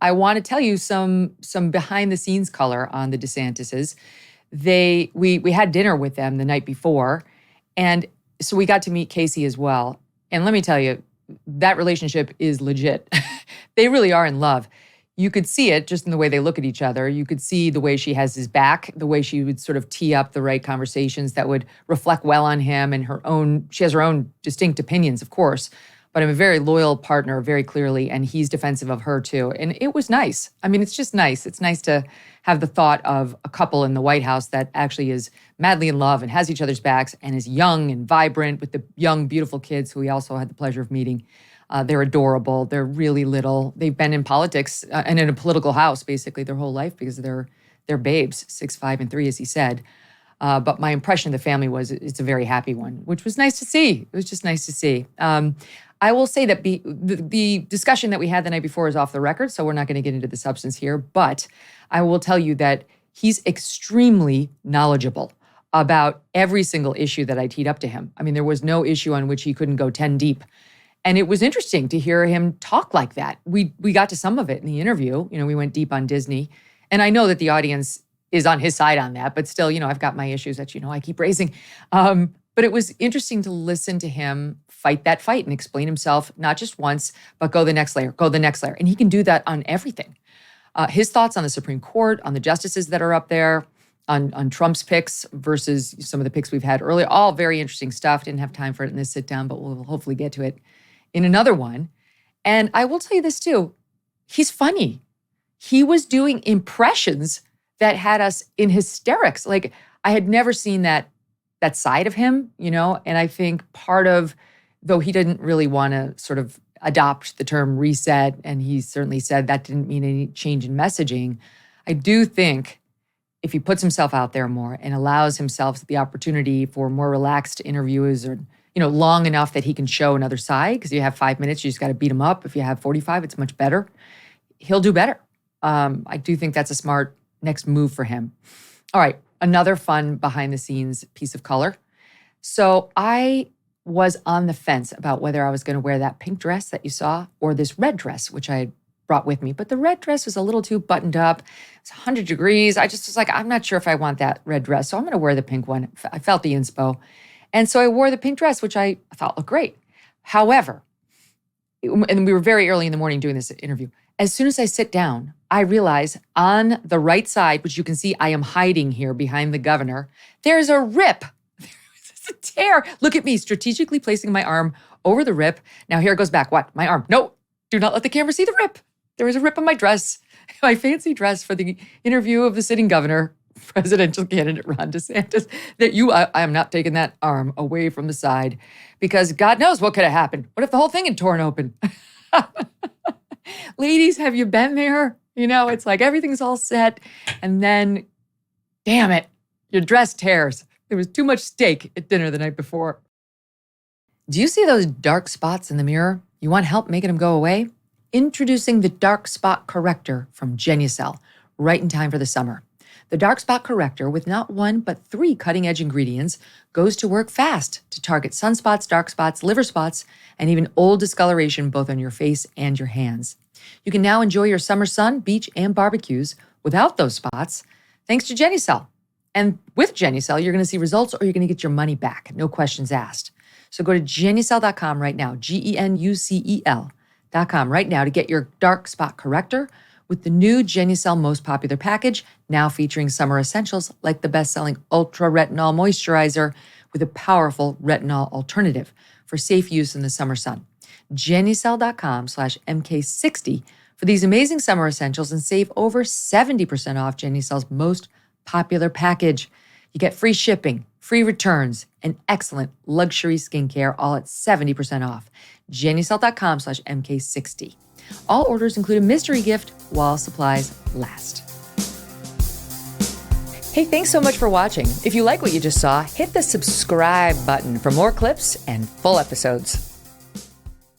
I want to tell you some behind the scenes color on the DeSantises. We had dinner with them the night before, and so we got to meet Casey as well. And let me tell you, that relationship is legit. They really are in love. You could see it just in the way they look at each other. You could see the way she has his back, the way she would sort of tee up the right conversations that would reflect well on him and she has her own distinct opinions, of course, but I'm a very loyal partner, very clearly, and he's defensive of her too. And it was nice. I mean, it's just nice. It's nice to have the thought of a couple in the White House that actually is madly in love and has each other's backs and is young and vibrant with the young, beautiful kids who we also had the pleasure of meeting. They're adorable. They're really little. They've been in politics and in a political house basically their whole life because they're babes, 6, 5, and 3, as he said. But my impression of the family was it's a very happy one, which was nice to see. It was just nice to see. I will say that the discussion that we had the night before is off the record, so we're not going to get into the substance here. But I will tell you that he's extremely knowledgeable about every single issue that I teed up to him. I mean, there was no issue on which he couldn't go 10 deep. And it was interesting to hear him talk like that. We got to some of it in the interview. We went deep on Disney. And I know that the audience is on his side on that, but still, I've got my issues that, I keep raising. But it was interesting to listen to him fight that fight and explain himself, not just once, but go the next layer. And he can do that on everything. His thoughts on the Supreme Court, on the justices that are up there, on Trump's picks versus some of the picks we've had earlier, all very interesting stuff. Didn't have time for it in this sit down, but we'll hopefully get to it in another one. And I will tell you this too, he's funny. He was doing impressions that had us in hysterics. Like I had never seen that side of him, and I think part of, though he didn't really want to sort of adopt the term reset, and he certainly said that didn't mean any change in messaging, I do think if he puts himself out there more and allows himself the opportunity for more relaxed interviews or, long enough that he can show another side, because you have 5 minutes, you just got to beat him up. If you have 45, it's much better. He'll do better. I do think that's a smart next move for him. All right, another fun behind the scenes piece of color. So I was on the fence about whether I was going to wear that pink dress that you saw or this red dress, which I had brought with me. But the red dress was a little too buttoned up. It's 100 degrees. I just was like, I'm not sure if I want that red dress. So I'm going to wear the pink one. I felt the inspo. And so I wore the pink dress, which I thought looked great. However, and we were very early in the morning doing this interview, as soon as I sit down, I realize on the right side, which you can see I am hiding here behind the governor, there's a rip. There's a tear. Look at me strategically placing my arm over the rip. Now here it goes back. What? My arm. No, do not let the camera see the rip. There is a rip on my dress, my fancy dress for the interview of the sitting governor, presidential candidate Ron DeSantis, that I am not taking that arm away from the side because God knows what could have happened. What if the whole thing had torn open? Ladies, have you been there? It's like everything's all set and then, damn it, your dress tears. There was too much steak at dinner the night before. Do you see those dark spots in the mirror? You want help making them go away? Introducing the Dark Spot Corrector from Genucel, right in time for the summer. The Dark Spot Corrector, with not 1 but 3 cutting-edge ingredients, goes to work fast to target sunspots, dark spots, liver spots, and even old discoloration both on your face and your hands. You can now enjoy your summer sun, beach, and barbecues without those spots thanks to Genucel. And with Genucel, you're going to see results or you're going to get your money back. No questions asked. So go to Genucel.com right now, Genucel.com right now to get your Dark Spot Corrector with the new Genucel Most Popular Package, now featuring summer essentials like the best-selling Ultra Retinol Moisturizer with a powerful retinol alternative for safe use in the summer sun. Genucel.com/MK60 for these amazing summer essentials and save over 70% off Genucel's Most Popular Package. You get free shipping, free returns, and excellent luxury skincare, all at 70% off. Genucel.com/MK60. All orders include a mystery gift while supplies last. Hey, thanks so much for watching. If you like what you just saw, hit the subscribe button for more clips and full episodes.